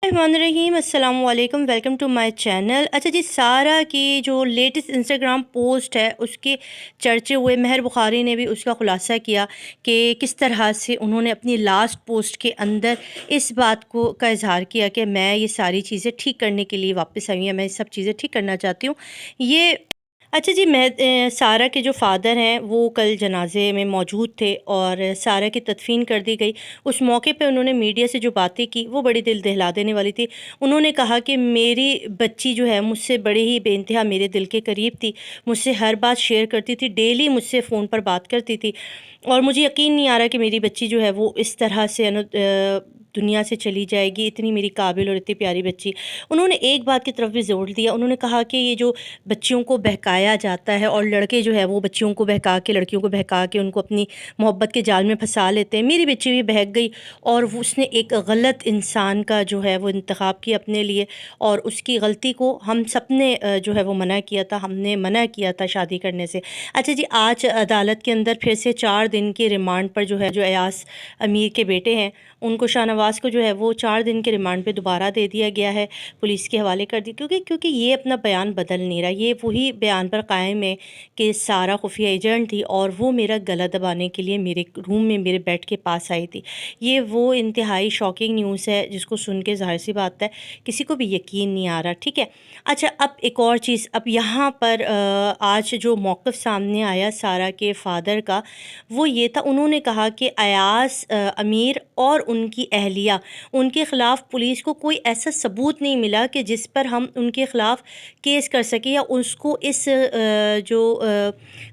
रहीम अस्सलाम वालेकुम, welcome to my channel. अच्छा जी, सारा की जो लेटेस्ट इंस्टाग्राम पोस्ट है उसके चर्चे हुए। महर बुखारी ने भी उसका ख़ुलासा किया कि किस तरह से उन्होंने अपनी लास्ट पोस्ट के अंदर इस बात को का इज़हार किया कि मैं ये सारी चीज़ें ठीक करने के लिए वापस आई हूँ, या मैं ये सब चीज़ें ठीक करना चाहती हूँ। ये अच्छा जी, मैं सारा के जो फ़ादर हैं वो कल जनाज़े में मौजूद थे और सारा की तदफ़ीन कर दी गई। उस मौके पे उन्होंने मीडिया से जो बातें की वो बड़ी दिल दहला देने वाली थी। उन्होंने कहा कि मेरी बच्ची जो है मुझसे बड़े ही बेइंतहा मेरे दिल के करीब थी, मुझसे हर बात शेयर करती थी, डेली मुझसे फ़ोन पर बात करती थी और मुझे यकीन नहीं आ रहा कि मेरी बच्ची जो है वो इस तरह से दुनिया से चली जाएगी, इतनी मेरी काबिल और इतनी प्यारी बच्ची। उन्होंने एक बात की तरफ भी ज़ोर दिया, उन्होंने कहा कि ये जो बच्चियों को बहकाया जाता है और लड़के जो है वो बच्चियों को बहका के, लड़कियों को बहका के उनको अपनी मोहब्बत के जाल में फंसा लेते हैं। मेरी बच्ची भी बहक गई और वो उसने एक गलत इंसान का जो है वो इंतखाब किया अपने लिए, और उसकी गलती को हम सब ने जो है वो मना किया था, हमने मना किया था शादी करने से। अच्छा जी, आज अदालत के अंदर फिर से 4 दिन के रिमांड पर जो है, जो अयास अमीर के बेटे हैं उनको, शाहनवाज़ को जो है वो 4 दिन के रिमांड पे दोबारा दे दिया गया है, पुलिस के हवाले कर दी, क्योंकि ये अपना बयान बदल नहीं रहा। ये वही बयान पर कायम है कि सारा खुफिया एजेंट थी और वो मेरा गला दबाने के लिए मेरे रूम में मेरे बेड के पास आई थी। ये वो इंतहाई शॉकिंग न्यूज़ है जिसको सुन के ज़ाहिर सी बात है किसी को भी यकीन नहीं आ रहा, ठीक है। अच्छा, अब एक और चीज़, अब यहाँ पर आज जो मौक़िफ़ सामने आया सारा के फ़ादर का, वो ये था, उन्होंने कहा कि अयास अमीर और उनकी अहलिया, उनके ख़िलाफ़ पुलिस को कोई ऐसा सबूत नहीं मिला कि जिस पर हम उनके ख़िलाफ़ केस कर सकें या उसको इस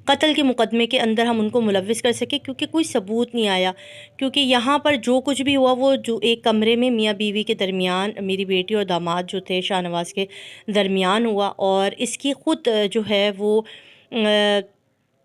कत्ल के मुकदमे के अंदर हम उनको मुलव्विस कर सकें, क्योंकि कोई सबूत नहीं आया। क्योंकि यहाँ पर जो कुछ भी हुआ वो जो एक कमरे में मियाँ बीवी के दरमियान, मेरी बेटी और दामाद जो थे शाहनवाज़ के दरमियान हुआ, और इसकी ख़ुद जो है वो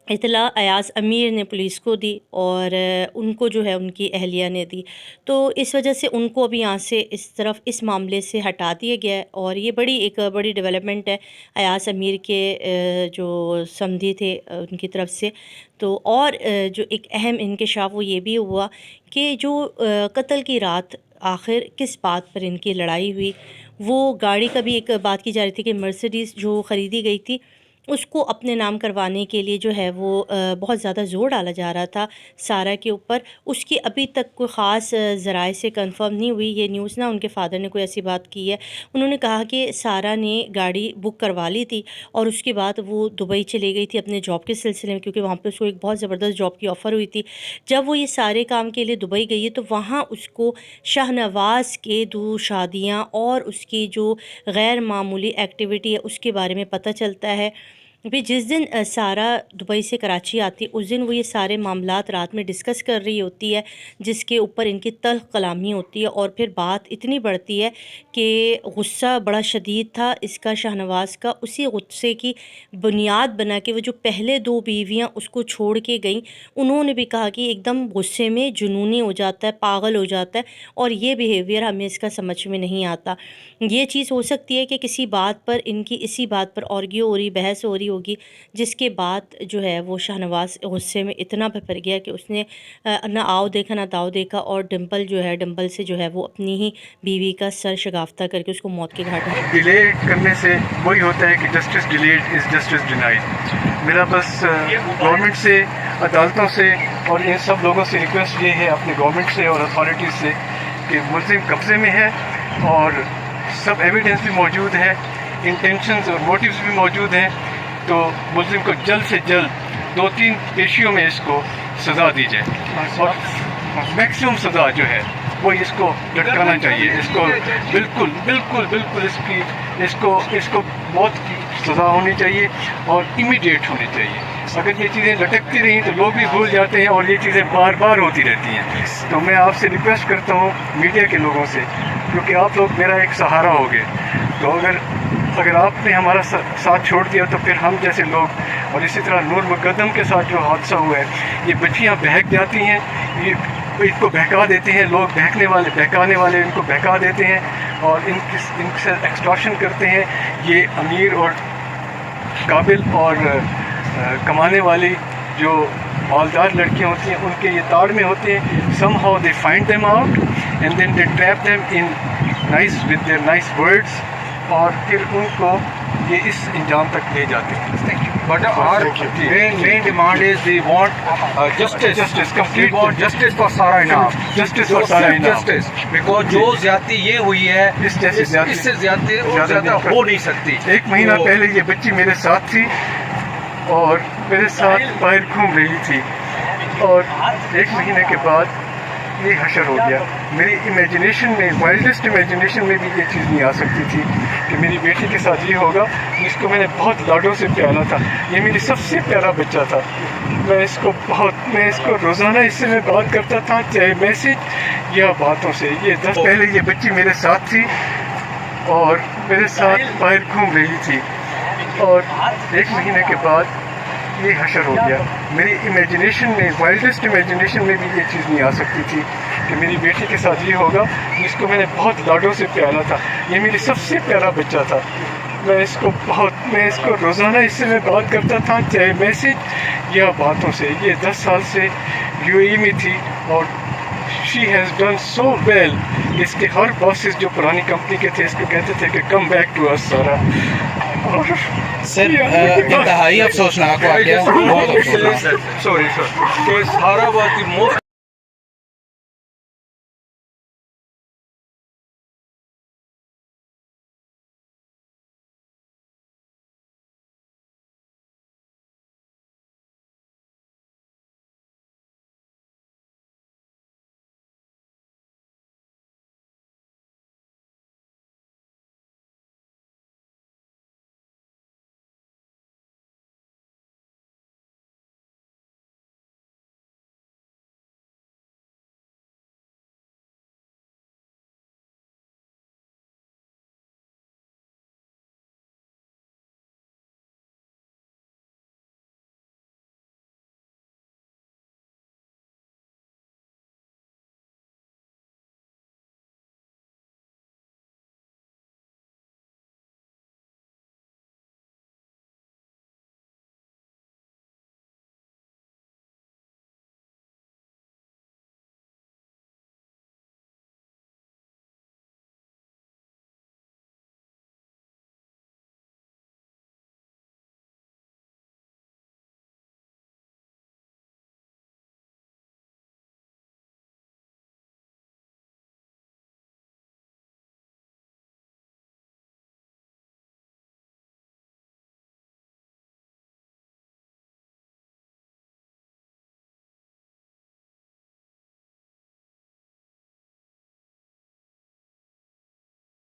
इत्तला अयास अमीर ने पुलिस को दी और उनको जो है उनकी अहलिया ने दी। तो इस वजह से उनको अभी यहाँ से इस तरफ इस मामले से हटा दिया गया है, और ये एक बड़ी डेवलपमेंट है अयास अमीर के जो समधी थे उनकी तरफ से। तो और जो एक अहम इंकशाफ वो ये भी हुआ कि जो कत्ल की रात आखिर किस बात पर इनकी लड़ाई हुई, वो गाड़ी का भी एक बात की जा रही थी कि मर्सिडीज़ जो ख़रीदी गई थी उसको अपने नाम करवाने के लिए जो है वो बहुत ज़्यादा ज़ोर डाला जा रहा था सारा के ऊपर। उसकी अभी तक कोई ख़ास ज़राए से कंफर्म नहीं हुई ये न्यूज़ ना, उनके फ़ादर ने कोई ऐसी बात की है। उन्होंने कहा कि सारा ने गाड़ी बुक करवा ली थी और उसके बाद वो दुबई चली गई थी अपने जॉब के सिलसिले में, क्योंकि वहाँ पे उसको एक बहुत ज़बरदस्त जॉब की ऑफ़र हुई थी। जब वो ये सारे काम के लिए दुबई गई है तो वहाँ उसको शाहनवाज़ के 2 शादियाँ और उसकी जो गैर मामूली एक्टिविटी है उसके बारे में पता चलता है। भी जिस दिन सारा दुबई से कराची आती है उस दिन वो ये सारे मामलात रात में डिस्कस कर रही होती है, जिसके ऊपर इनकी तल्ख़ कलामी होती है, और फिर बात इतनी बढ़ती है कि गुस्सा बड़ा शदीद था इसका शाहनवाज़ का। उसी गुस्से की बुनियाद बना के वो जो पहले 2 बीवियाँ उसको छोड़ के गईं, उन्होंने भी कहा कि एकदम गुस्से में जुनूनी हो जाता है, पागल हो जाता है, और ये बिहेवियर हमें इसका समझ में नहीं आता। ये चीज़ हो सकती है कि किसी बात पर इनकी इसी बात पर आर्ग्यू हो रही, बहस हो रही होगी, जिसके बाद जो है वो शाहनवाज़ गुस्से में इतना भड़क गया कि उसने ना आओ देखा ना दाव देखा, और डिंपल से जो है वो अपनी ही बीवी का सर शगाफ्ता करके उसको मौत के घाट उतार। डिले करने से वही होता है कि justice delayed is justice denied. मेरा बस गवर्नमेंट से, अदालतों से और इन सब लोगों से रिक्वेस्ट ये है, अपने गवर्नमेंट से और अथॉरिटीज़ से, कि मुल्ज़िम कब्ज़े में है और सब एविडेंस भी मौजूद है, इंटेंशंस और मोटिव्स भी मौजूद हैं, तो मुल्ज़िम को जल्द से जल्द 2-3 पेशियों में इसको सज़ा दी जाए, और मैक्सिमम सज़ा जो है वो इसको लटकाना चाहिए। इसको बिल्कुल बिल्कुल बिल्कुल इसको मौत की सज़ा होनी चाहिए और इमीडिएट होनी चाहिए। अगर ये चीज़ें लटकती रहीं तो लोग भी भूल जाते हैं और ये चीज़ें बार बार होती रहती हैं। तो मैं आपसे रिक्वेस्ट करता हूँ मीडिया के लोगों से, क्योंकि आप लोग मेरा एक सहारा होगे, तो अगर आपने हमारा साथ छोड़ दिया तो फिर हम जैसे लोग, और इसी तरह नूर मुकद्दम के साथ जो हादसा हुआ है, ये बच्चियाँ बहक जाती हैं, ये इनको बहका देते हैं लोग, बहकाने वाले इनको बहका देते हैं और इनसे एक्सटॉर्शन करते हैं। ये अमीर और काबिल और कमाने वाली जो मालदार लड़कियां होती हैं उनके ये ताड़ में होते हैं। somehow they find them out and then they trap them in nice with their nice words, और फिर उनको ये इस इंजाम तक ले जाते हैं. But our main demand is we want justice. Justice, We complete want justice for Sara Inam. Justice for Sara Inam. Justice. Because जो ज्यादती ये हुई है इस जैसी ज्यादती इससे ज्यादा और ज्यादा ज्यादा हो नहीं सकती. एक महीना तो पहले ये बच्ची मेरे साथ थी और मेरे साथ बाहर घूम रही थी, और एक महीने के बाद ये हशर हो गया. मेरी इमेजिनेशन में, वाइल्डेस्ट इमेजिनेशन में भी ये चीज़ नहीं आ सकती थी कि मेरी बेटी के साथ ये होगा, जिसको मैंने बहुत लाडों से प्यारा था. ये मेरी सबसे प्यारा बच्चा था. मैं इसको रोज़ाना इससे मैं बात करता था, चाहे मैसेज या बातों से. ये 10 पहले ये बच्ची मेरे साथ थी और मेरे साथ बाहर घूम रही थी, और एक महीने के बाद ये हशर हो गया. मेरी इमेजिनेशन में, वाइल्डेस्ट इमेजिनेशन में भी ये चीज़ नहीं आ सकती थी कि मेरी बेटी के साथ ये होगा, जिसको मैंने बहुत लाडों से प्यारा था. ये मेरी सबसे प्यारा बच्चा था. मैं इसको रोज़ाना इससे मैं बात करता था, चाहे मैसेज या बातों से. ये 10 साल से यूएई में थी और she has done so well. इसके हर बॉसेस जो पुरानी कंपनी के थे इसको कहते थे कि कम बैक टू अस सारा. सर इंतहाई अफसोसनाक वाक़या, बहुत अफसोसनाक. sorry sir. So Sara was the most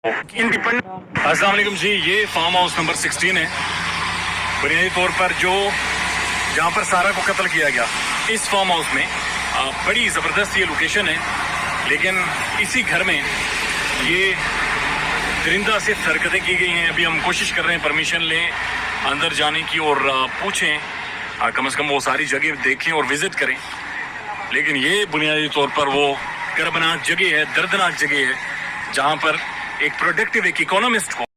अस्सलाम वालेकुम जी. ये फार्म हाउस नंबर 16 है. बुनियादी तौर पर जहाँ पर सारा को कत्ल किया गया, इस फार्म हाउस में बड़ी ज़बरदस्त ये लोकेशन है. लेकिन इसी घर में ये दरिंदा से हरकतें की गई हैं. अभी हम कोशिश कर रहे हैं परमिशन लें अंदर जाने की और पूछें, कम से कम वो सारी जगह देखें और विज़िट करें. लेकिन ये बुनियादी तौर पर वो कर्बनाक जगह है, दर्दनाक जगह है, जहाँ पर एक प्रोडक्टिव, एक इकोनॉमिस्ट को